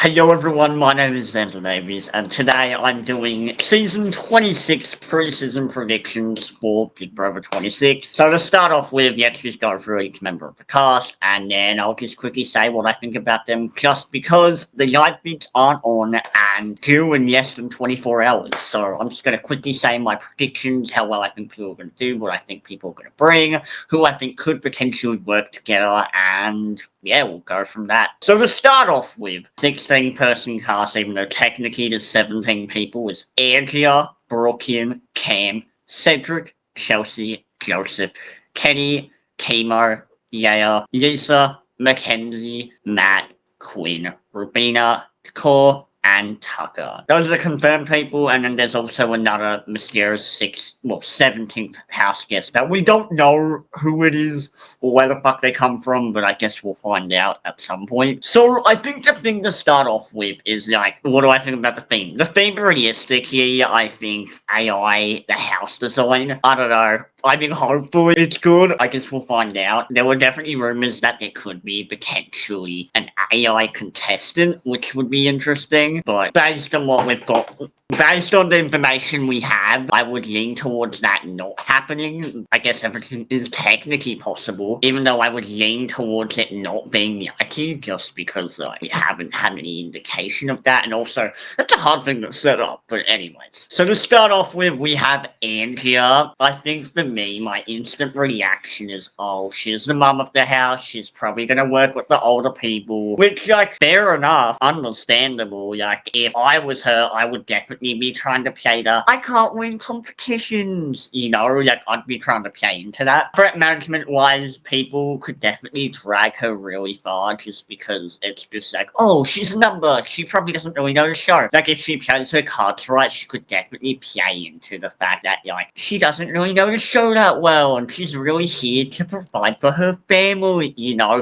Hello everyone, my name is Xander Davies, and today I'm doing Season 26 Preseason predictions for Big Brother 26. So to start off with, let's just go through each member of the cast, and then I'll just quickly say what I think about them, just because the live feeds aren't on and due in less than 24 hours. So I'm just going to quickly say my predictions, how well I think people are going to do, what I think people are going to bring, who I think could potentially work together, and yeah, we'll go from that. So to start off with, 16-person cast, even though technically there's 17 people, is Andrea, Brooklyn, Cam, Cedric, Chelsea, Joseph, Kenny, Kimo, Yaya, Lisa, Mackenzie, Matt, Quinn, Rubina, Core, and Tucker. Those are the confirmed people, and then there's also another mysterious 17th house guest that we don't know who it is or where the fuck they come from, but I guess we'll find out at some point. So I think the thing to start off with is like, what do I think about the theme? The theme realistically, I think AI, the house design, I don't know. I mean, hopefully it's good. I guess we'll find out. There were definitely rumors that there could be potentially an AI contestant, which would be interesting. But based on what we've got, based on the information we have, I would lean towards that not happening. I guess everything is technically possible, even though I would lean towards it not being likely, just because we haven't had any indication of that. And also, that's a hard thing to set up. But anyways, so to start off with, we have Andrea. I think for me, my instant reaction is, oh, she's the mum of the house. She's probably gonna work with the older people, which, like, fair enough, understandable. Like, if I was her, I would definitely be trying to play the I can't win competitions, like, I'd be trying to play into that. Threat management wise, people could definitely drag her really far just because it's just like, oh, she's a number, she probably doesn't really know the show. Like, if she plays her cards right, she could definitely play into the fact that, like, she doesn't really know the show that well, and she's really here to provide for her family,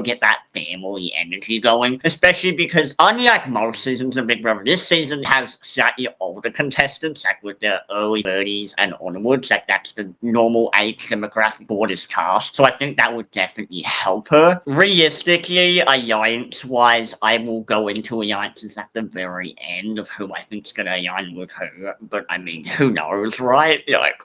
get that family energy going. Especially because, unlike most seasons of Big Brother, this season has slightly older contestants, like with the early 30s and onwards, like that's the normal age demographic for this cast. So I think that would definitely help her. Realistically, alliance-wise, I will go into alliances at the very end of who I think's gonna align with her, but I mean, who knows, right? Like...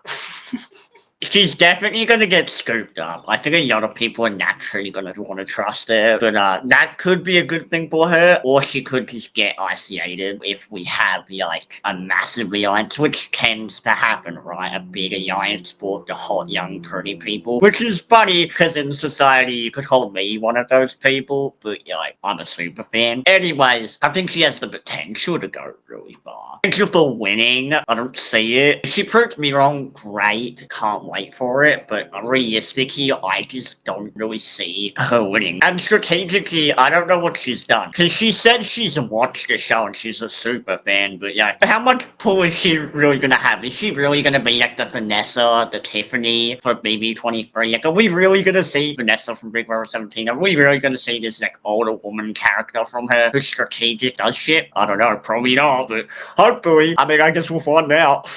She's definitely gonna get scooped up. I think a lot of people are naturally gonna want to trust her, but that could be a good thing for her, or she could just get isolated if we have like a massive alliance, which tends to happen, right? A big alliance for the hot, young, pretty people, which is funny because in society you could call me one of those people, but like I'm a super fan. Anyways, I think she has the potential to go really far. Thank you for winning. I don't see it. If she proved me wrong, great. Can't wait for it, but realistically, I just don't really see her winning. And strategically, I don't know what she's done. Because she said she's watched the show and she's a super fan, but yeah, how much pull is she really gonna have? Is she really gonna be like the Vanessa, the Tiffany for BB23? Like, are we really gonna see Vanessa from Big Brother 17? Are we really gonna see this like older woman character from her who's strategic does shit? I don't know, probably not, but hopefully. I mean, I guess we'll find out.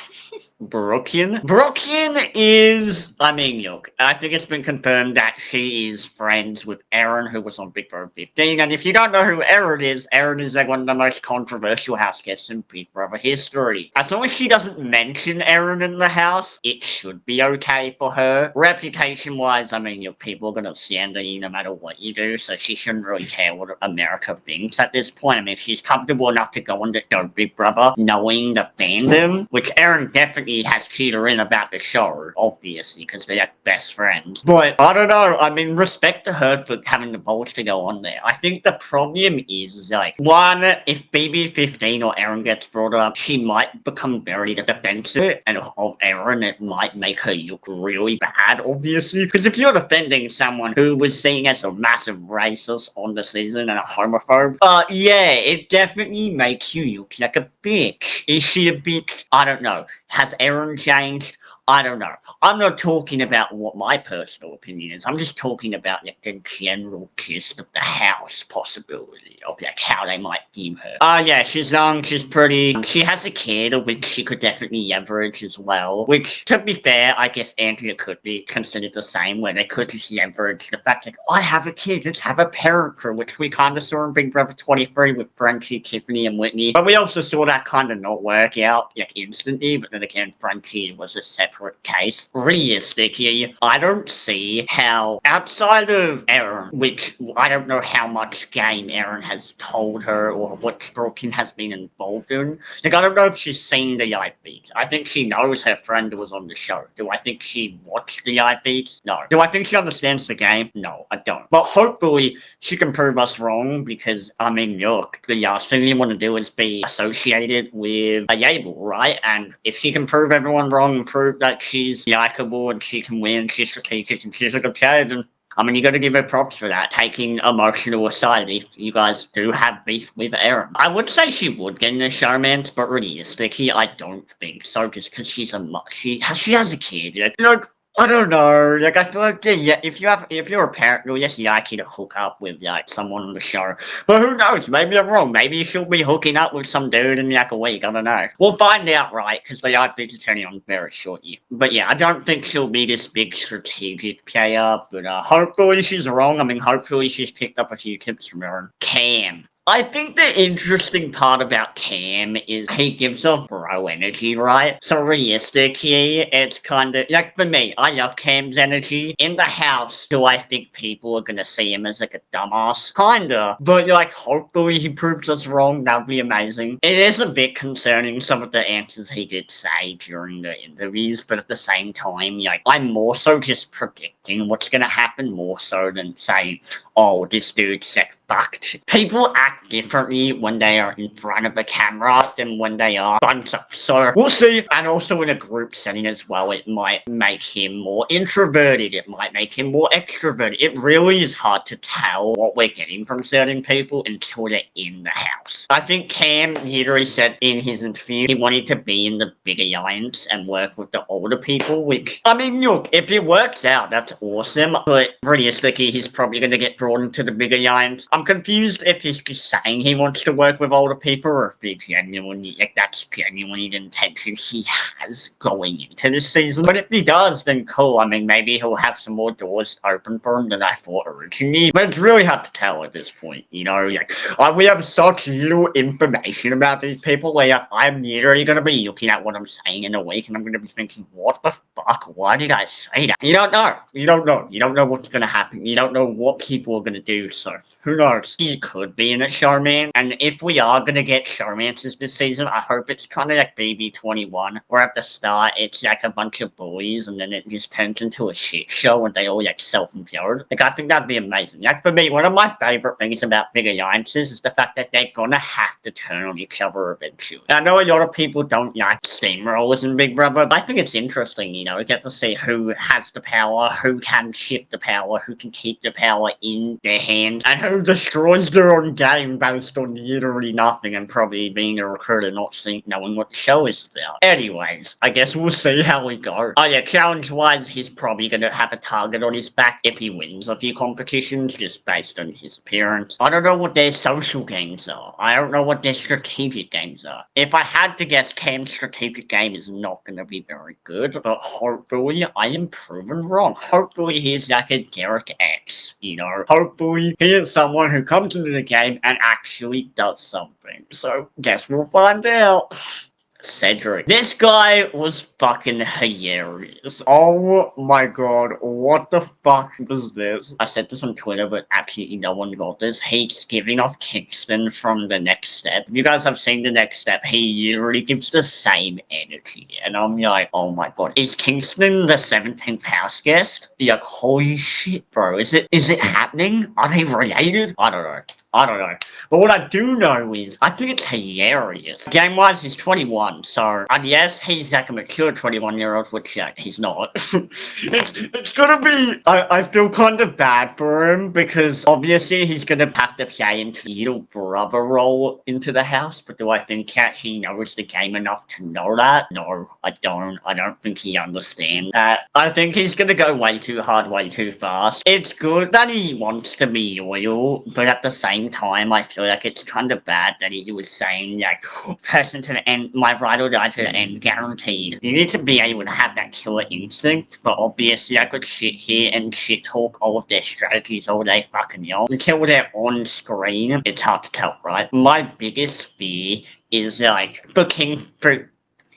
Brooklyn? Brooklyn is... I mean, look, I think it's been confirmed that she is friends with Aaron, who was on Big Brother 15, and if you don't know who Aaron is like one of the most controversial house guests in Big Brother history. As long as she doesn't mention Aaron in the house, it should be okay for her. Reputation-wise, I mean, look, people are gonna stand you no matter what you do, so she shouldn't really care what America thinks at this point. I mean, if she's comfortable enough to go on to Big Brother, knowing the fandom, which Aaron definitely has Peter in about the show, obviously, because they're best friends. But, I don't know, I mean, respect to her for having the balls to go on there. I think the problem is, like, one, if BB15 or Aaron gets brought up, she might become very defensive, and of Aaron, it might make her look really bad, obviously. Because if you're defending someone who was seen as a massive racist on the season and a homophobe, yeah, it definitely makes you look like a bitch. Is she a bitch? I don't know. Has Aaron changed? I don't know. I'm not talking about what my personal opinion is. I'm just talking about like the general gist of the house possibility of like how they might view her. Yeah, she's young, she's pretty. She has a kid, which she could definitely leverage as well. Which, to be fair, I guess Andrea could be considered the same, where they could just leverage the fact like, I have a kid, let's have a parent crew, which we kind of saw in Big Brother 23 with Frenchie, Tiffany, and Whitney. But we also saw that kind of not work out like instantly. But then again, Frenchie was a separate case. Realistically, I don't see how, outside of Erin, which I don't know how much game Erin has told her or what Brooklyn has been involved in. Like, I don't know if she's seen the live feeds. I think she knows her friend was on the show. Do I think she watched the live feeds? No. Do I think she understands the game? No, I don't. But hopefully she can prove us wrong because, I mean, look, the last thing you want to do is be associated with a label, right? And if she can prove everyone wrong and prove that she's likable and she can win, she's strategic and she's a good player, then I mean, you got to give her props for that, taking emotional aside if you guys do have beef with Erin. I would say she would get in the showmance, but realistically, I don't think so, just because she's she has a kid. Like, I don't know. Like, I feel like yeah, if you're a parent, you're just likely to hook up with like someone on the show. But who knows? Maybe I'm wrong. Maybe she'll be hooking up with some dude in like a week. I don't know. We'll find out, right? Because the live feeds are turning on very shortly. But yeah, I don't think she'll be this big strategic player. But hopefully she's wrong. I mean, hopefully she's picked up a few tips from her. Cam. I think the interesting part about Cam is he gives off bro energy, right? So realistically, it's kind of like for me, I love Cam's energy. In the house, do I think people are gonna see him as like a dumbass? Kinda. But like, hopefully he proves us wrong. That'd be amazing. It is a bit concerning, some of the answers he did say during the interviews, but at the same time, like, I'm more so just predicting what's gonna happen more so than saying, oh, this dude's like fucked. People act differently when they are in front of the camera than when they are front of. So we'll see. And also in a group setting as well, it might make him more introverted. It might make him more extroverted. It really is hard to tell what we're getting from certain people until they're in the house. I think Cam literally said in his interview he wanted to be in the big alliance and work with the older people, which, I mean, look, if it works out, that's awesome. But realistically, he's probably going to get brought into the big alliance. I'm confused if he's just saying he wants to work with older people or if he genuinely, like, that's genuinely the intention he has going into this season. But if he does, then cool. I mean, maybe he'll have some more doors open for him than I thought originally. But it's really hard to tell at this point, you know? Like, we have such little information about these people where I'm literally going to be looking at what I'm saying in a week and I'm going to be thinking, what the fuck? Why did I say that? You don't know. You don't know. You don't know what's going to happen. You don't know what people are going to do. So who knows? He could be in a showman. And if we are going to get showmances this season, I hope it's kind of like BB21, where at the start it's like a bunch of bullies and then it just turns into a shit show and they all like self-implode. Like, I think that'd be amazing. Like, for me, one of my favorite things about big alliances is the fact that they're gonna have to turn on each other eventually. I know a lot of people don't like steamrollers in Big Brother, but I think it's interesting, you know, we get to see who has the power, who can shift the power, who can keep the power in their hands, and who destroys their own game based on literally nothing and probably being a recruiter not knowing what the show is about. Anyways, I guess we'll see how we go. Oh yeah, challenge-wise, he's probably gonna have a target on his back if he wins a few competitions, just based on his appearance. I don't know what their social games are. I don't know what their strategic games are. If I had to guess, Cam's strategic game is not gonna be very good, but hopefully I am proven wrong. Hopefully he's like a Derek X, you know? Hopefully he is someone who comes into the game and actually does something. So, guess we'll find out. Cedric. This guy was fucking hilarious. Oh my god, what the fuck was this? I said this on Twitter, but absolutely no one got this. He's giving off Kingston from The Next Step. If you guys have seen The Next Step, he literally gives the same energy. And I'm like, oh my god. Is Kingston the 17th house guest? You're like, holy shit, bro. Is it happening? Are they related? I don't know. I don't know. But what I do know is, I think it's hilarious. Game-wise, he's 21, so, and yes, he's like a mature 21-year-old, which, yeah, he's not. it's gonna be, I feel kind of bad for him, because obviously he's gonna have to play into the little brother role into the house, but do I think that he knows the game enough to know that? No, I don't. I don't think he understands that. I think he's gonna go way too hard, way too fast. It's good that he wants to be loyal, but at the same time, I feel like it's kind of bad that he was saying, like, person to the end, my ride or die to the end, guaranteed. You need to be able to have that killer instinct, but obviously I could sit here and shit talk all of their strategies all day fucking long. Until they're on screen, it's hard to tell, right? My biggest fear is, like,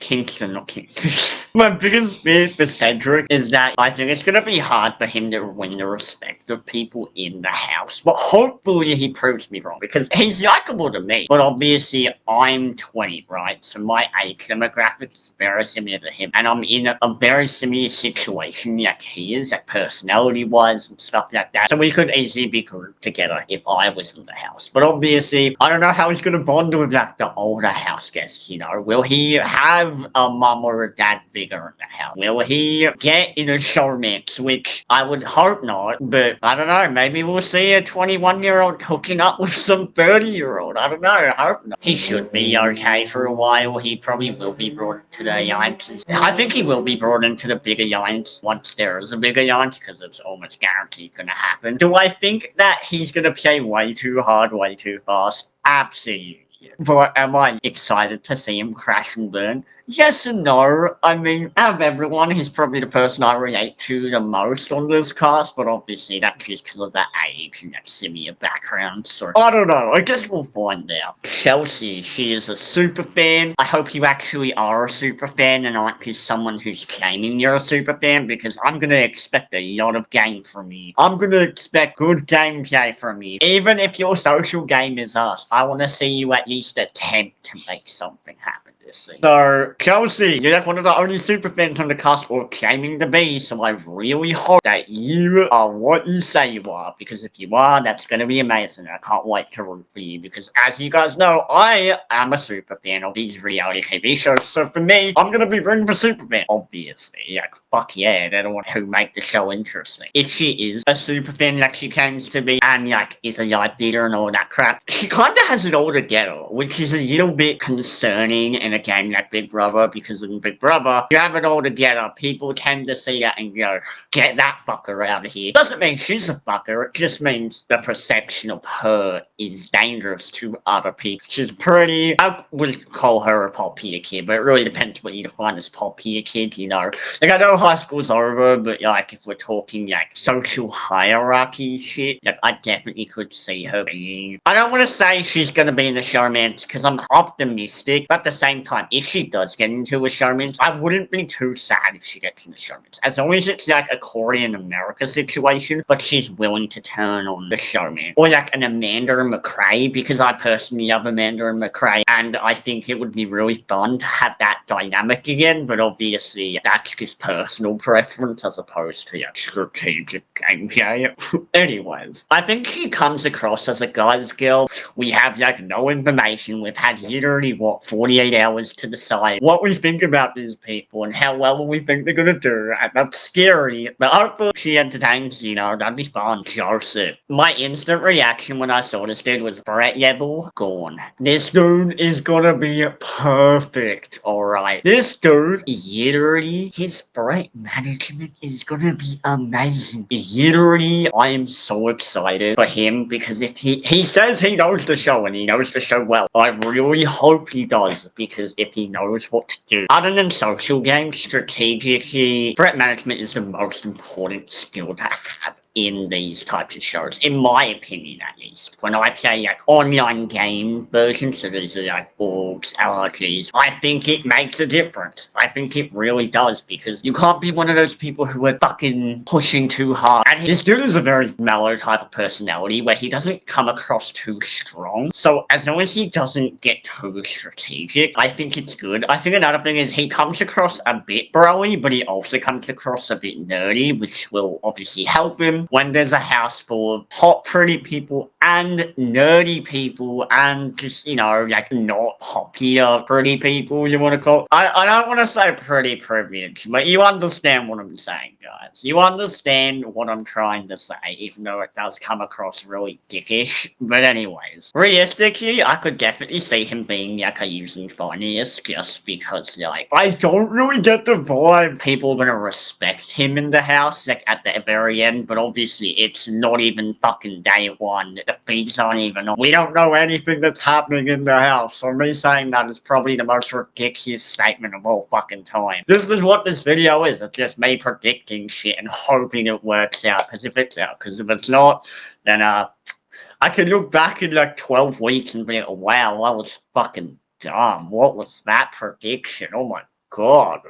Kingston, not Kingston. My biggest fear for Cedric is that I think it's gonna be hard for him to win the respect of people in the house. But hopefully he proves me wrong, because he's likable to me. But obviously I'm 20, right? So my age demographic is very similar to him. And I'm in a very similar situation like he is, like personality-wise and stuff like that. So we could easily be grouped together if I was in the house. But obviously, I don't know how he's gonna bond with like the older house guests, you know? Will he have a mom or a dad figure in the house? Will he get in a showmance, which I would hope not, but I don't know, maybe we'll see a 21-year-old hooking up with some 30-year-old. I don't know, I hope not. He should be okay for a while. He probably will be brought into the Giants. I think he will be brought into the bigger Giants once there is a bigger Giants, because it's almost guaranteed gonna happen. Do I think that he's gonna play way too hard, way too fast? Absolutely. But am I excited to see him crash and burn? Yes and no. I mean, out of everyone, he's probably the person I relate to the most on this cast, but obviously that's just because of that age and that similar background, so I don't know, I guess we'll find out. Chelsea, she is a super fan. I hope you actually are a super fan and aren't just someone who's claiming you're a super fan, because I'm gonna expect a lot of game from you. I'm gonna expect good gameplay from you. Even if your social game is us, I want to see you at least attempt to make something happen this season. So, Chelsea, you're like one of the only super fans on the cast, or claiming to be, so I really hope that you are what you say you are, because if you are, that's going to be amazing. I can't wait to root for you, because as you guys know, I am a super fan of these reality TV shows, so for me, I'm going to be rooting for Superman, obviously. Like, fuck yeah, they're the one who make the show interesting. If she is a super fan like she claims to be, and like, is a light beater and all that crap, she kind of has it all together, which is a little bit concerning in a game like Big Brother, because in Big Brother, you have it all together. People tend to see that and go, get that fucker out of here. Doesn't mean she's a fucker, it just means the perception of her is dangerous to other people. She's pretty, I would call her a popular kid, but it really depends what you define as popular kid, you know. Like, I know high school's over, but like, if we're talking like social hierarchy shit, like, I definitely could see her being, I don't want to say she's going to be in the showmance, because I'm optimistic, but at the same time, if she does get into a showmance, I wouldn't be too sad if she gets in the showmance. As long as it's like a Corey in America situation, but she's willing to turn on the showman. Or like an Amanda and McRae, because I personally love Amanda and McRae, and I think it would be really fun to have that dynamic again, but obviously that's just personal preference as opposed to like strategic gameplay. Anyways, I think she comes across as a guy's girl. We have like no information. We've had literally, what, 48 hours to decide what we think about these people and how well we think they're gonna do, and that's scary, but hopefully she entertains, you know, that'd be fun. Joseph. My instant reaction when I saw this dude was Brett level gone. This dude is gonna be perfect, alright. This dude, literally, his Brett management is gonna be amazing. Literally, I am so excited for him, because if he says he knows the show and he knows the show well, I really hope he does, because if he knows what to do. Other than social games, strategically, threat management is the most important skill to have in these types of shows, in my opinion at least. When I play like online game versions, so these are like orgs, LRGs, I think it makes a difference. I think it really does, because you can't be one of those people who are fucking pushing too hard. And this dude is a very mellow type of personality where he doesn't come across too strong. So as long as he doesn't get too strategic, I think it's good. I think another thing is he comes across a bit broy, but he also comes across a bit nerdy, which will obviously help him. season when there's a house full of hot, pretty people and nerdy people and just, like not popular pretty people, you want to call. I don't want to say pretty privilege, but you understand what I'm saying, guys. You understand what I'm trying to say, even though it does come across really dickish. But anyways, realistically, I could definitely see him being like a using funniest just because, like, I don't really get the vibe people are gonna respect him in the house, like, at the very end, but obviously it's not even fucking day one. The feeds aren't even on. We don't know anything that's happening in the house, so me saying that is probably the most ridiculous statement of all fucking time. This is what this video is. It's just me predicting shit and hoping it works out, because if it's not, then I can look back in like 12 weeks and be like, wow, that was fucking dumb. What was that prediction? Oh my god.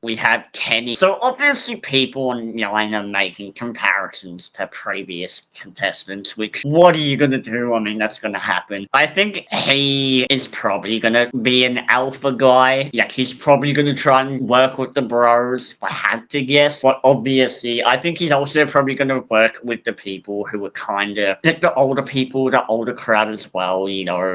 We have Kenny. So obviously people online are making comparisons to previous contestants, which, what are you gonna do? I mean, that's gonna happen. I think he is probably gonna be an alpha guy. Like, he's probably gonna try and work with the bros, if I had to guess. But obviously, I think he's also probably gonna work with the people who are kind of, like, the older people, the older crowd as well,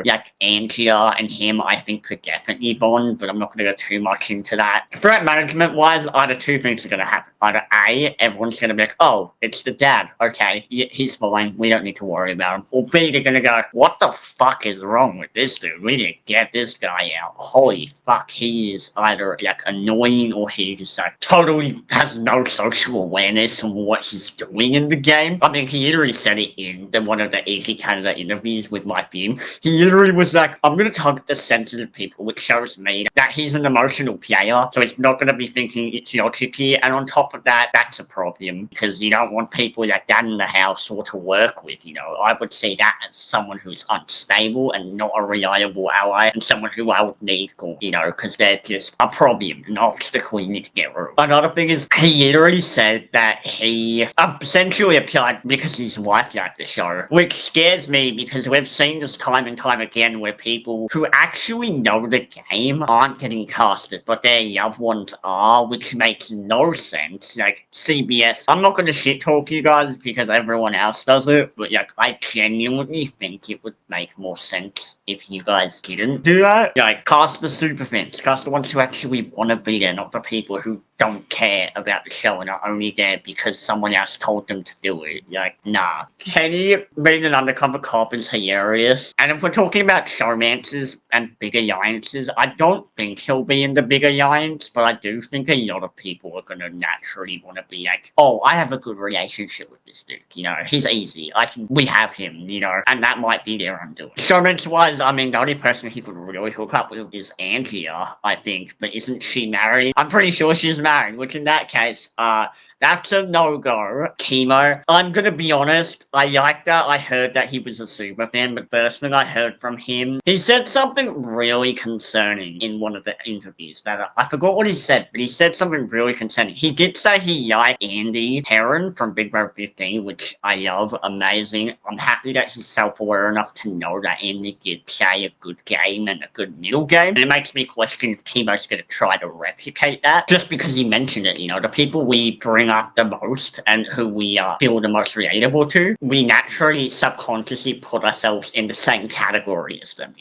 like Andrea and him, I think could definitely bond, but I'm not gonna go too much into that. Threat management wise, either two things are going to happen. Either A, everyone's going to be like, oh, it's the dad. Okay, he's fine. We don't need to worry about him. Or B, they're going to go, what the fuck is wrong with this dude? We need to get this guy out. Holy fuck, he is either like annoying or he just like totally has no social awareness of what he's doing in the game. I mean, he literally said it in one of the Easy Canada interviews with my team. He literally was like, I'm going to target the sensitive people, which shows me that he's an emotional player. So it's not going to be thinking it's tricky, and on top of that, that's a problem because you don't want people like that in the house or to work with. I would see that as someone who's unstable and not a reliable ally, and someone who I would need, because they're just a problem, an obstacle you need to get rid of. Another thing is, he literally said that he essentially applied because his wife liked the show, which scares me because we've seen this time and time again where people who actually know the game aren't getting casted, but their loved ones are, which makes no sense. Like, CBS, I'm not going to shit talk you guys because everyone else does it, but like, I genuinely think it would make more sense if you guys didn't do that. Like, cast the super fans, cast the ones who actually want to be there, not the people who don't care about the show and are only there because someone else told them to do it. Like, nah. Kenny being an undercover cop is hilarious. And if we're talking about showmances and big alliances, I don't think he'll be in the big alliance, but I do think a lot of people are going to naturally want to be like, oh, I have a good relationship with this dude, he's easy. We have him, and that might be their undoing. Showmance-wise, I mean, the only person he could really hook up with is Andrea, I think, but isn't she married? I'm pretty sure she's married, which in that case, that's a no-go. Chemo. I'm gonna be honest, I like that. I heard that he was a super fan, but first thing I heard from him, he said something really concerning in one of the interviews that I forgot what he said, but he said something really concerning. He did say he liked Andy Heron from Big Brother 15, which I love, amazing. I'm happy that he's self-aware enough to know that Andy did play a good game and a good middle game, and it makes me question if Chemo's gonna try to replicate that, just because he mentioned it, the people we bring up the most and who we feel the most relatable to, we naturally subconsciously put ourselves in the same category as them,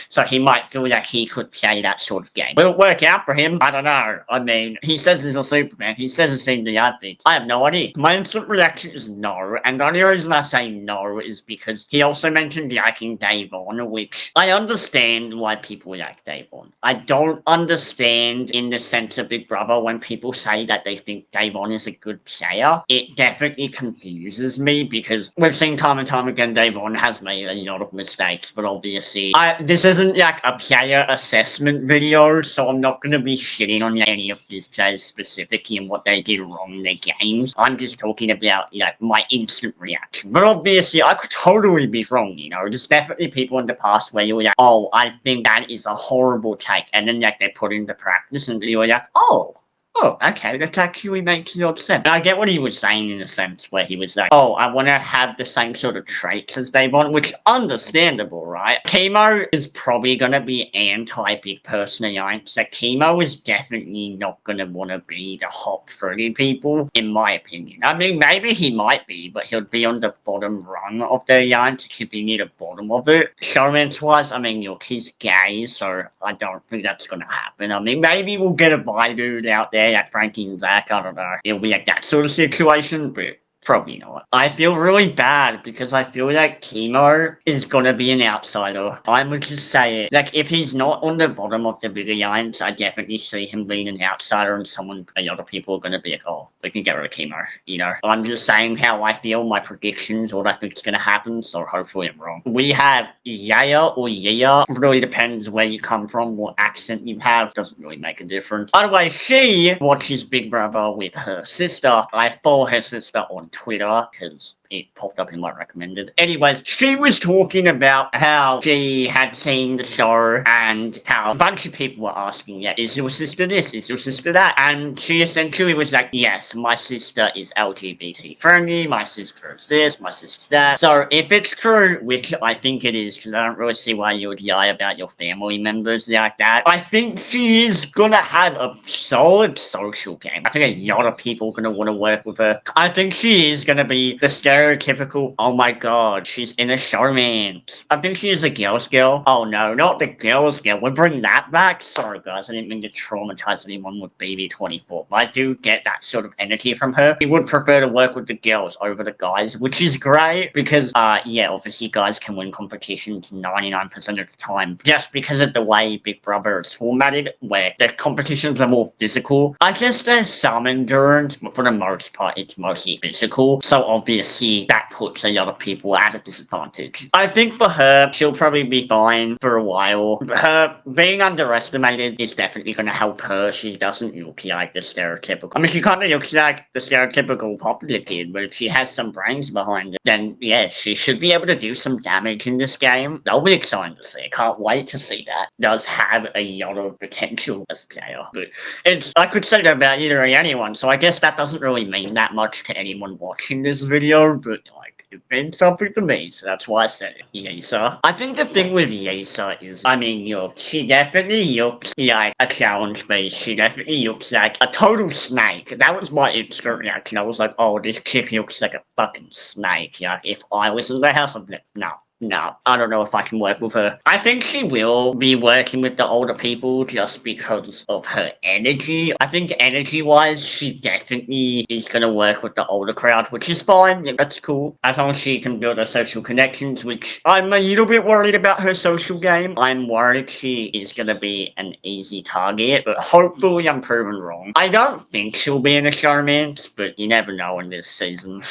so he might feel like he could play that sort of game. Will it work out for him? I don't know. I mean, he says he's a Superman, he says he's seen the athletes. I have no idea. My instant reaction is no, and the only reason I say no is because he also mentioned liking Davon, which I understand why people like Davon. I don't understand in the sense of Big Brother when people say that they think Davon is a good player. It definitely confuses me because we've seen time and time again Davon has made a lot of mistakes, but obviously this isn't like a player assessment video, so I'm not going to be shitting on any of these players specifically and what they did wrong in their games. I'm just talking about my instant reaction, but obviously I could totally be wrong. There's definitely people in the past where you're like, oh, I think that is a horrible take, and then they put into practice and you're like, oh, oh, okay, that actually makes a lot of sense. And I get what he was saying in a sense where he was like, oh, I want to have the same sort of traits as Babe on, which understandable, right? Chemo is probably going to be anti-big person alliance. Like, Chemo is definitely not going to want to be the hot 30 people, in my opinion. I mean, maybe he might be, but he'll be on the bottom rung of the alliance. He should be near the bottom of it. Showman's-wise, I mean, look, he's gay, so I don't think that's going to happen. I mean, maybe we'll get a bi dude out there, like Frankie and Zach, I don't know. It'll be like that sort of situation, but probably not. I feel really bad because I feel like Chemo is gonna be an outsider. I would just say it. Like, if he's not on the bottom of the big alliance, I definitely see him being an outsider and someone, a lot of people are gonna be like, oh, we can get rid of Chemo, you know? I'm just saying how I feel, my predictions, what I think is gonna happen, so hopefully I'm wrong. We have Yaya or Yaya. Really depends where you come from, what accent you have, doesn't really make a difference. By the way, she watches Big Brother with her sister. I follow her sister on Twitter because it popped up in my recommended. Anyways, she was talking about how she had seen the show and how a bunch of people were asking, yeah, is your sister this? Is your sister that? And she essentially was like, yes, my sister is LGBT friendly, my sister is this, my sister's that. So if it's true, which I think it is, because I don't really see why you would lie about your family members like that, I think she is gonna have a solid social game. I think a lot of people are gonna want to work with her. I think she is gonna be the stereotypical, oh my god, she's in a showmance. I think she is a girl's girl. Oh no, not the girl's girl. We're bringing that back. Sorry guys, I didn't mean to traumatize anyone with BB24. But I do get that sort of energy from her. She would prefer to work with the girls over the guys, which is great because, yeah, obviously guys can win competitions 99% of the time just because of the way Big Brother is formatted, where the competitions are more physical. I guess there's some endurance, but for the most part, it's mostly physical. So obviously, that puts a lot of people at a disadvantage. I think for her, she'll probably be fine for a while. Her being underestimated is definitely going to help her. She doesn't look like the stereotypical. I mean, she kind of looks like the stereotypical popular kid, but if she has some brains behind it, then yeah, she should be able to do some damage in this game. That'll be exciting to see. I can't wait to see that. Does have a lot of potential as a player. But it's, I could say that about literally anyone, so I guess that doesn't really mean that much to anyone watching this video, but like, it means something to me, so that's why I said it. Yasa. I think the thing with Yasa is, I mean, look, she definitely looks like a challenge beast. She definitely looks like a total snake. That was my instant reaction. I was like, oh, this chick looks like a fucking snake. Like, if I was in the house, I'd be like, no. No, I don't know if I can work with her. I think she will be working with the older people just because of her energy. I think energy-wise, she definitely is going to work with the older crowd, which is fine. Yeah, that's cool. As long as she can build her social connections, which I'm a little bit worried about her social game. I'm worried she is going to be an easy target, but hopefully I'm proven wrong. I don't think she'll be in a showmance, but you never know in this season.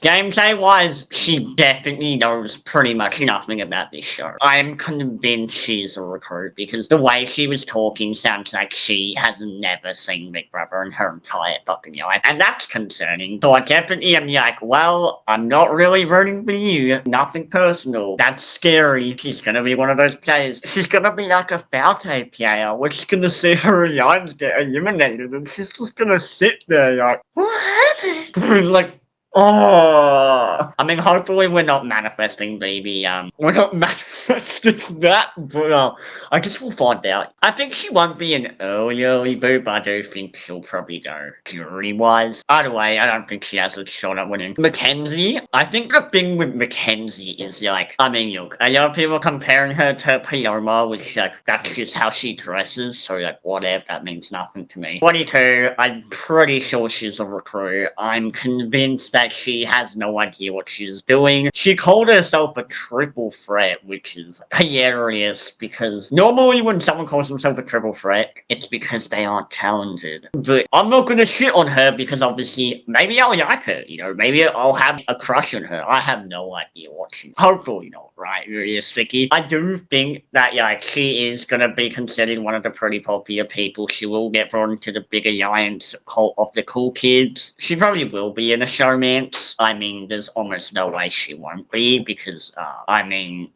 Gameplay-wise, she definitely knows pretty much nothing about this show. I'm convinced she's a recruit because the way she was talking sounds like she has never seen Big Brother in her entire fucking life, and that's concerning. So I definitely am like, well, I'm not really rooting for you. Nothing personal. That's scary. She's gonna be one of those players. She's gonna be like a Falte player. We're just gonna see her lines get eliminated, and she's just gonna sit there like, what happened? Like, oh, I mean, hopefully we're not manifesting, baby. We're not manifesting that, but I guess we'll find out. I think she won't be an early boot, but I do think she'll probably go jury-wise. Either way, I don't think she has a shot at winning. Mackenzie, I think the thing with Mackenzie is, like, I mean, look, a lot of people are comparing her to Paloma, which, like, that's just how she dresses, so, like, whatever, that means nothing to me. 22, I'm pretty sure she's a recruit. I'm convinced that she has no idea what she's doing. She called herself a triple threat, which is hilarious because normally when someone calls themselves a triple threat, it's because they aren't challenged. But I'm not gonna shit on her because obviously maybe I'll like her, you know, maybe I'll have a crush on her. I have no idea what she, hopefully not, right? Realistically, I do think that, yeah, she is gonna be considered one of the pretty popular people. She will get brought into the big alliance cult of the cool kids. She probably will be in a showmance. I mean, there's almost no way she won't be because, I mean,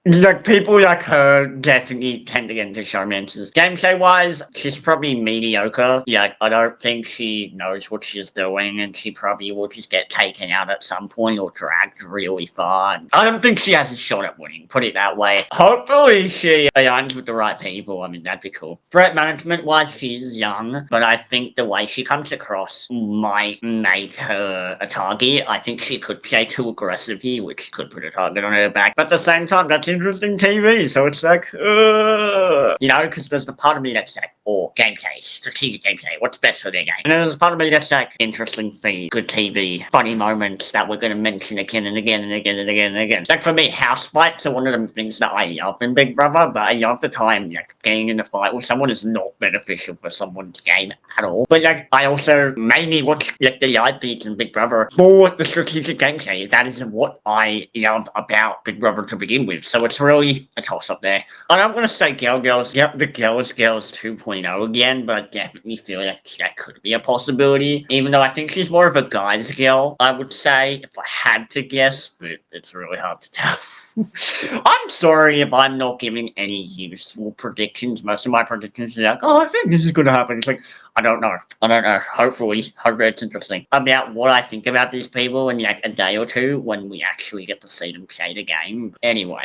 Like, people like her definitely tend to get into showmances. Gameplay-wise, she's probably mediocre. Yeah, I don't think she knows what she's doing, and she probably will just get taken out at some point or dragged really far. I don't think she has a shot at winning, put it that way. Hopefully she aligns with the right people. I mean, that'd be cool. Threat management-wise, she's young, but I think the way she comes across might make her a target. I think she could play too aggressively, which could put a target on her back. But at the same time, that's interesting TV, so it's like, you know, because there's the part of me that's like, oh, gameplay, strategic gameplay, what's best for their game? And then there's a part of me that's like, interesting feed, good TV, funny moments that we're going to mention again and again and again and again and again. Like, for me, house fights are one of them things that I love in Big Brother, but a lot of the time, like, getting in a fight with someone is not beneficial for someone's game at all. But, like, I also mainly watch, like, the live feeds in Big Brother for the strategic gameplay. That is what I love about Big Brother to begin with. So it's really a toss up there. And I'm going to say Girls. Yep, the Girls 2.0 again, but I definitely feel like that could be a possibility. Even though I think she's more of a guy's girl, I would say, if I had to guess, but it's really hard to tell. I'm sorry if I'm not giving any useful predictions. Most of my predictions are like, oh, I think this is going to happen. It's like, I don't know. Hopefully it's interesting. About what I think about these people in like a day or two when we actually get to see them play the game. Anyway,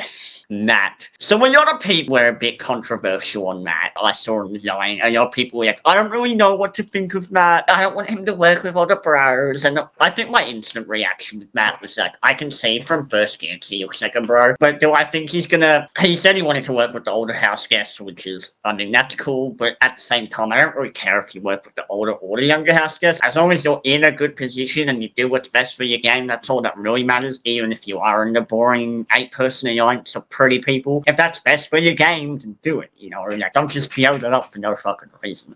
Matt. So a lot of people were a bit controversial on Matt. I saw him lying. A lot of people were like, I don't really know what to think of Matt. I don't want him to work with other bros. And I think my instant reaction with Matt was like, I can see from first glance he looks like a bro. But do I think he's gonna... He said he wanted to work with the older house guests, which is, I mean, that's cool. But at the same time, I don't really care if you work with the older or the younger house guests. As long as you're in a good position and you do what's best for your game, that's all that really matters. Even if you are in the boring 8-person alliance of pretty people, if that's best for your game, then do it. You know, like, don't just PO that up for no fucking reason.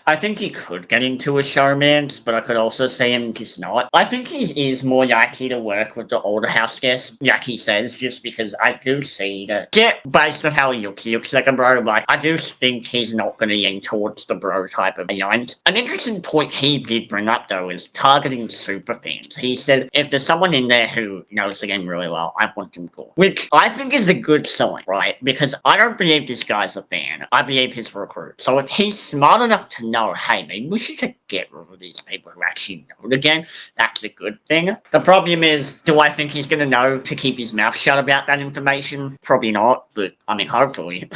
I think he could get into a showman's, but I could also see him just not. I think he is more likely to work with the older house guests, like he says, just because I do see that. Yeah, based on how he looks like a bro. Like, I do think he's not going to lean towards the bro type of alliance. An interesting point he did bring up, though, is targeting super fans. He said, if there's someone in there who knows the game really well, I want them cool. Which I think is a good sign, right? Because I don't believe this guy's a fan. I believe he's a recruit. So if he's smart enough to know, hey, maybe we should get rid of these people who actually know the game, that's a good thing. The problem is, do I think he's going to know to keep his mouth shut about that information? Probably not, but I mean, hopefully.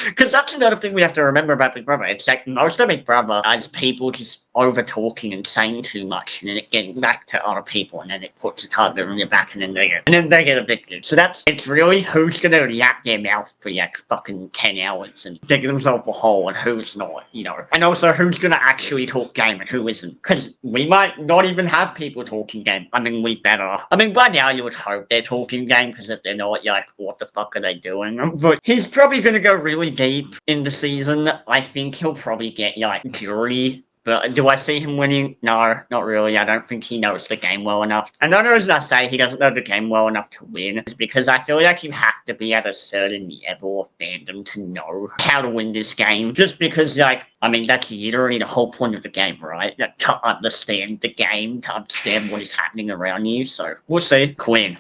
Because that's another thing we have to remember about Big Brother. It's like most of Big Brother is people just over talking and saying too much, and then it getting back to other people, and then it puts a target on your back, and then they get evicted. So it's really who's going to yap their mouth for like fucking 10 hours and dig themselves a hole, and who's not, you know. And also who's going to actually talk game and who isn't. Because we might not even have people talking game. I mean, we better. I mean, by now you would hope they're talking game, because if they're not, you're like, what the fuck are they doing? But he's probably going to go really deep in the season. I think he'll probably get like jury. But do I see him winning? No, not really. I don't think he knows the game well enough. Another reason I say he doesn't know the game well enough to win is because I feel like you have to be at a certain level of fandom to know how to win this game. Just because, like, I mean, that's literally the whole point of the game, right? Like, to understand the game, to understand what is happening around you. So, we'll see. Quinn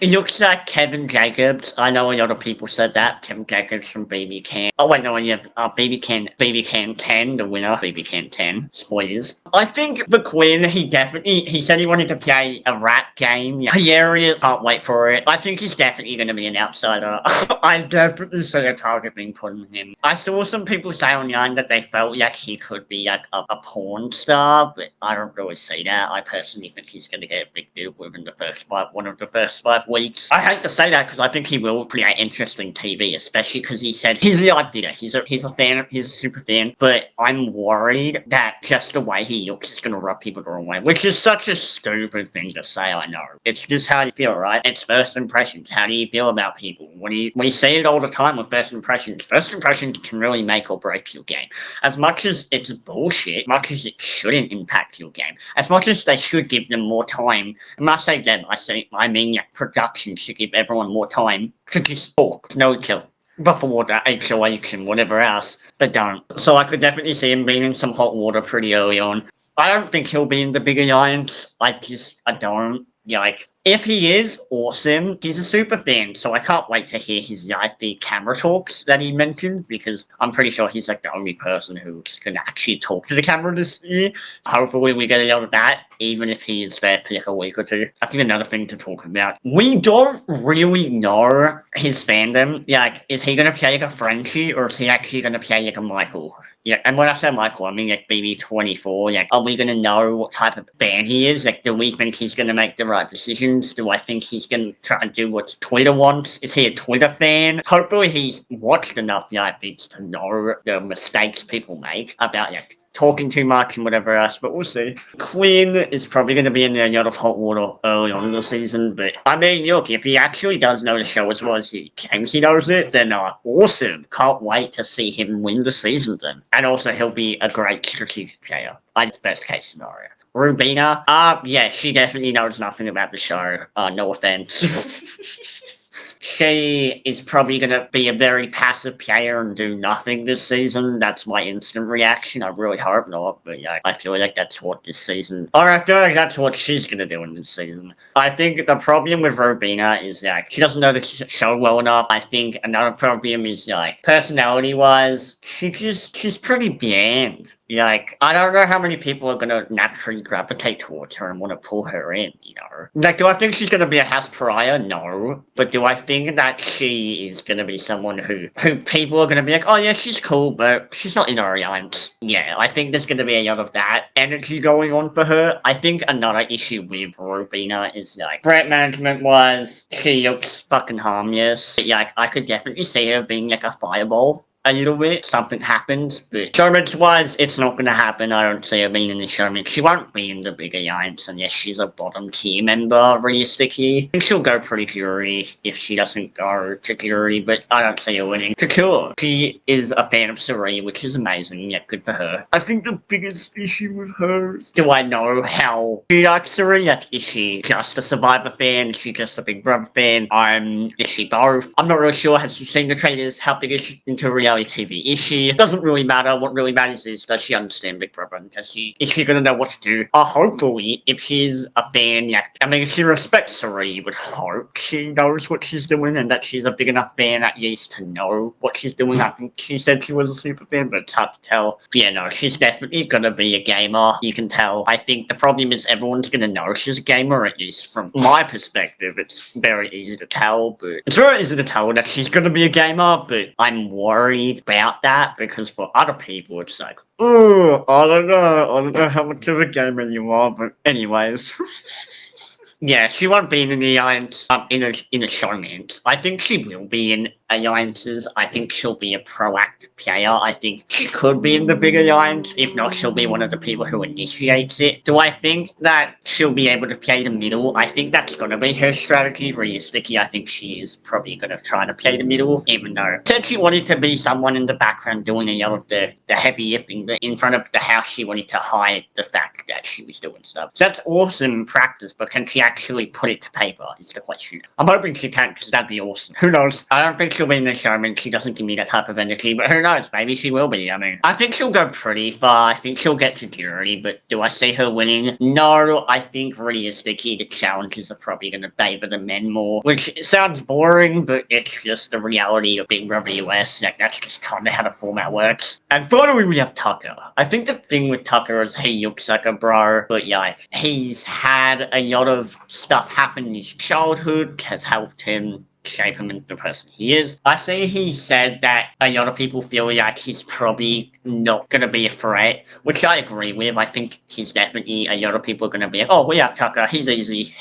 looks like Kevin Jacobs. I know a lot of people said that. Kevin Jacobs from BB Can. Oh, wait, no, yeah. BB Can 10, the winner. BB Can 10. Spoilers. I think for Quinn, he said he wanted to play a rap game. Yeah, hilarious. Can't wait for it. I think he's definitely going to be an outsider. I definitely see a target being put on him. I saw some people say online that they felt like he could be like a porn star, but I don't really see that. I personally think he's going to get evicted within one of the first 5 weeks. I hate to say that because I think he will create interesting TV, especially because he said he's a live video. He's a fan. He's a super fan, but I'm worried that just the way he looks is going to rub people the wrong way, which is such a stupid thing to say, I know. It's just how you feel, right? It's first impressions. How do you feel about people? We see it all the time with first impressions. First impressions can really make or break your game. As much as it's bullshit, as much as it shouldn't impact your game, as much as they should give them more time, and I say them, I mean production should give everyone more time to just talk, know each other. Before the HOH and whatever else, they don't. So I could definitely see him being in some hot water pretty early on. I don't think he'll be in the big alliance. I don't. Like, If he is, awesome. He's a super fan, so I can't wait to hear his VIP camera talks that he mentioned, because I'm pretty sure he's like the only person who's going to actually talk to the camera this year. Hopefully we get a lot of that, even if he is there for like a week or two. I think another thing to talk about. We don't really know his fandom. Like, is he going to play like a Frenchie, or is he actually going to play like a Michael? Yeah, and when I say Michael, I mean like BB24. Like, are we gonna know what type of fan he is? Like, do we think he's gonna make the right decisions? Do I think he's gonna try and do what Twitter wants? Is he a Twitter fan? Hopefully he's watched enough beats to know the mistakes people make about like talking too much and whatever else, but we'll see. Quinn is probably going to be in a lot of hot water early on in the season, but I mean, look, if he actually does know the show as well as he claims he knows it, then awesome. Can't wait to see him win the season then. And also, he'll be a great strategic player. That's best case scenario. Rubina, yeah, she definitely knows nothing about the show. No offense. She is probably going to be a very passive player and do nothing this season. That's my instant reaction. I really hope not, but yeah, I feel like that's what this season, or I feel like that's what she's going to do in this season. I think the problem with Robina is like she doesn't know the show well enough. I think another problem is like personality-wise, she's pretty bland. Like, I don't know how many people are gonna naturally gravitate towards her and want to pull her in, you know? Like, do I think she's gonna be a house pariah? No. But do I think that she is gonna be someone who people are gonna be like, oh yeah, she's cool, but she's not in our alliance? Yeah, I think there's gonna be a lot of that energy going on for her. I think another issue with Rubina is, like, threat management-wise, she looks fucking harmless. But, yeah, like, I could definitely see her being, like, a fireball a little bit. Something happens, but showmans wise, it's not going to happen. I don't see her being in the showman. She won't be in the big alliance unless she's a bottom tier member, realistically. I think she'll go pretty Fury if she doesn't go to Fury, but I don't see her winning. Secure. She is a fan of Suri, which is amazing. Yeah, good for her. I think the biggest issue with her is, do I know how she likes Suri? Like, is she just a Survivor fan? Is she just a Big Brother fan? Is she both? I'm not really sure. Has she seen the trailers? How big is she into reality TV? Is she? It doesn't really matter. What really matters is, does she understand Big Brother? And is she gonna know what to do? Hopefully, if she's a fan, yeah, I mean, if she respects Suri, you would hope she knows what she's doing and that she's a big enough fan at least to know what she's doing. I think she said she was a super fan, but it's hard to tell. But yeah, no, she's definitely gonna be a gamer. You can tell. I think the problem is everyone's gonna know she's a gamer, at least from my perspective. It's very easy to tell, but it's very easy to tell that she's gonna be a gamer, but I'm worried about that because for other people it's like, oh, I don't know how much of a gamer you are, but anyways. Yeah, she won't be in the alliance, in a showmance. I think she will be in alliances. I think she'll be a proactive player. I think she could be in the big alliance. If not, she'll be one of the people who initiates it. Do I think that she'll be able to play the middle? I think that's going to be her strategy. Realistically, I think she is probably going to try to play the middle, even though said she wanted to be someone in the background doing a lot of the heavy lifting, but in front of the house she wanted to hide the fact that she was doing stuff. So that's awesome practice, but can she actually put it to paper is the question. I'm hoping she can, because that'd be awesome. Who knows? I don't think she'll be in the showman. She doesn't give me that type of energy, but who knows? Maybe she will be. I mean, I think she'll go pretty far. I think she'll get to jury, but do I see her winning? No, I think realistically the challenges are probably going to favor the men more, which sounds boring, but it's just the reality of Big Brother US. Like, that's just kind of how the format works. And finally, we have Tucker. I think the thing with Tucker is he looks like a bro, but yeah, he's had a lot of stuff happen in his childhood, has helped him shape him into the person he is. I see he said that a lot of people feel like he's probably not going to be a threat, which I agree with. I think he's definitely, a lot of people are going to be like, oh, we have Tucker, he's easy.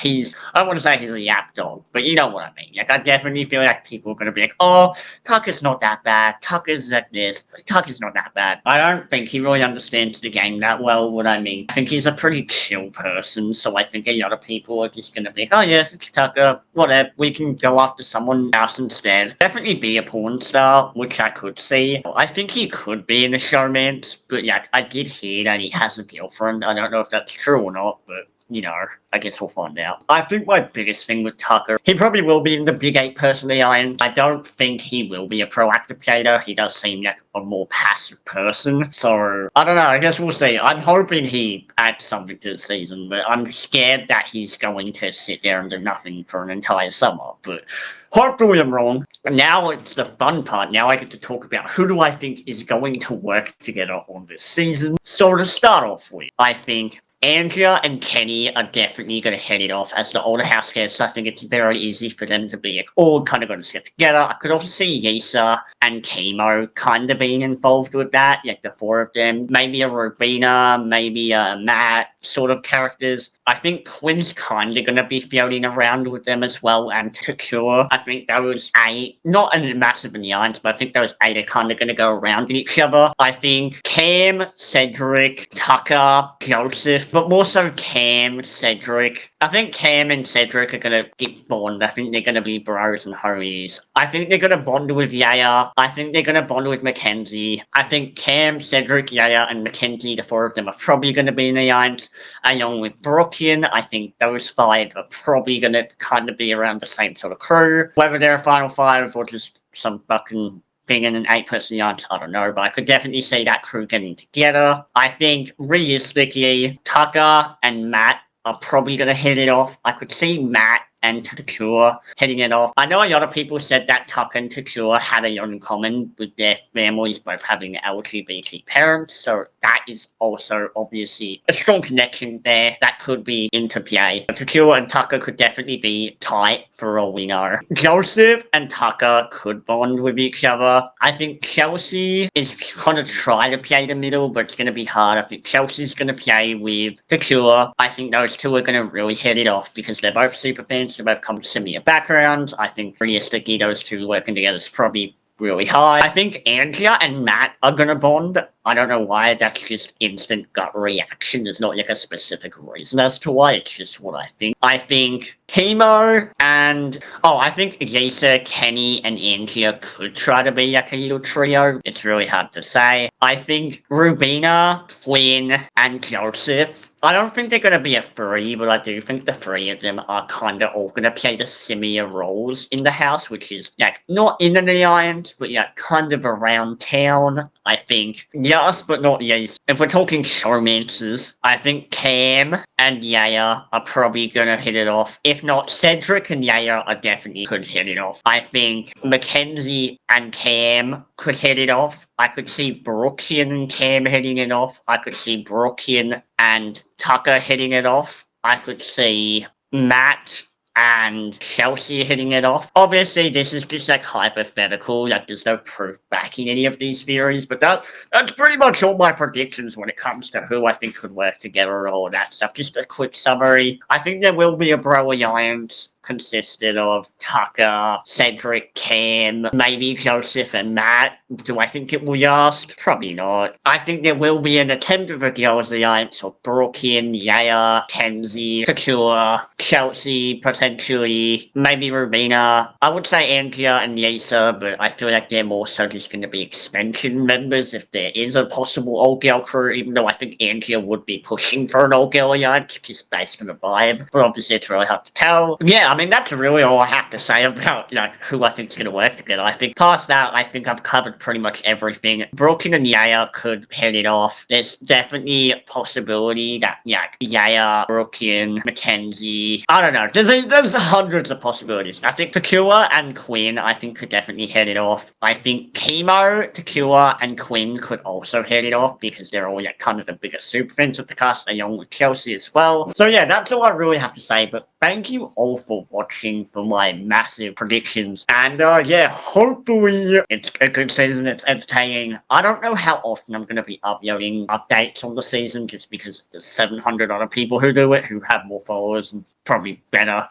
I don't want to say he's a yap dog, but you know what I mean. Like, I definitely feel like people are going to be like, oh, Tucker's not that bad, Tucker's like this, Tucker's not that bad. I don't think he really understands the game that well, what I mean. I think he's a pretty chill person, so I think a lot of people are just going to be like, oh yeah, it's Tucker, whatever, we can go after someone else instead. Definitely be a porn star, which I could see. I think he could be in the showmance, but yeah, I did hear that he has a girlfriend. I don't know if that's true or not, but I guess we'll find out. I think my biggest thing with Tucker, he probably will be in the Big 8 personally. I don't think he will be a proactive player. He does seem like a more passive person. So, I don't know. I guess we'll see. I'm hoping he adds something to the season, but I'm scared that he's going to sit there and do nothing for an entire summer. But hopefully I'm wrong. Now it's the fun part. Now I get to talk about who do I think is going to work together on this season. So to start off with, I think Andrea and Kenny are definitely going to head it off as the older house guests. I think it's very easy for them to be all kind of going to get together. I could also see Yisa and Chemo kind of being involved with that, like the four of them. Maybe a Rubina, maybe a Matt sort of characters. I think Quinn's kind of going to be floating around with them as well, and Takua. I think those 8, not a massive alliance, but I think those 8 are kind of going to go around each other. I think Cam, Cedric, Tucker, Joseph, but more so Cam, Cedric. I think Cam and Cedric are going to get bond. I think they're going to be bros and homies. I think they're going to bond with Yaya. I think they're going to bond with Mackenzie. I think Cam, Cedric, Yaya, and Mackenzie, the 4 of them, are probably going to be in the alliance, along with Brooklyn. I think those 5 are probably going to kind of be around the same sort of crew. Whether they're a final 5 or just some fucking being in an 8-person alliance, I don't know, but I could definitely see that crew getting together. I think, realistically, Tucker and Matt are probably going to hit it off. I could see Matt and Takua heading it off. I know a lot of people said that Tucker and Takua had a lot in common with their families both having LGBT parents, so that is also obviously a strong connection there that could be into play. Takua and Tucker could definitely be tight for all we know. Joseph and Tucker could bond with each other. I think Chelsea is going to try to play the middle, but it's going to be hard. I think Chelsea's going to play with Takua. I think those two are going to really hit it off because they're both super fans. They both come from similar backgrounds. I think realistically those two working together is probably really hard. I think Andrea and Matt are gonna bond. I don't know why, that's just instant gut reaction. There's not like a specific reason as to why, it's just what I think. I think Chemo and I think Lisa, Kenny, and Andrea could try to be like a little trio. It's really hard to say. I think Rubina, Quinn, and Joseph, I don't think they're going to be a 3, but I do think the 3 of them are kind of all going to play the similar roles in the house, which is like not in an alliance, but yeah, kind of around town. I think yes, but not yes. If we're talking showmances, I think Cam and Yaya are probably going to hit it off. If not, Cedric and Yaya are definitely could hit it off. I think Mackenzie and Cam could hit it off. I could see Brookian and Cam hitting it off. I could see Brookian and Tucker hitting it off. I could see Matt and Chelsea hitting it off. Obviously, this is just like hypothetical, like there's no proof backing any of these theories, but that's pretty much all my predictions when it comes to who I think could work together and all that stuff. Just a quick summary. I think there will be a bro alliance consisted of Tucker, Cedric, Cam, maybe Joseph and Matt. Do I think it will last? Probably not. I think there will be an attempt of a girls' alliance of Brooklyn, Yaya, Kenzie, Takua, Chelsea, potentially, maybe Rubina. I would say Andrea and Lisa, but I feel like they're more so just going to be expansion members if there is a possible all-girl crew, even though I think Andrea would be pushing for an all-girl alliance, just based on the vibe. But obviously it's really hard to tell. Yeah, I mean, that's really all I have to say about, who I think is going to work together. I think past that, I think I've covered pretty much everything. Brooklyn and Yaya could head it off. There's definitely a possibility that, Yaya, Brooklyn, Mackenzie, I don't know. There's hundreds of possibilities. I think Takua and Quinn, I think, could definitely head it off. I think Chemo, Takua, and Quinn could also head it off because they're all, kind of the biggest super fans of the cast, along with Chelsea as well. So, yeah, that's all I really have to say, but thank you all for watching for my massive predictions. And hopefully it's a good season, it's entertaining. I don't know how often I'm going to be uploading updates on the season just because there's 700 other people who do it, who have more followers and probably better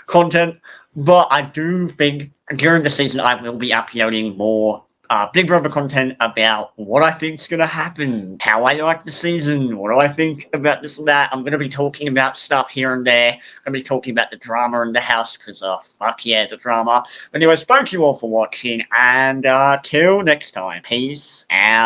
content. But I do think during the season I will be uploading more Big Brother content about what I think's going to happen, how I like the season, what do I think about this and that. I'm going to be talking about stuff here and there. I'm going to be talking about the drama in the house because, fuck yeah, the drama. Anyways, thank you all for watching, and till next time, peace out.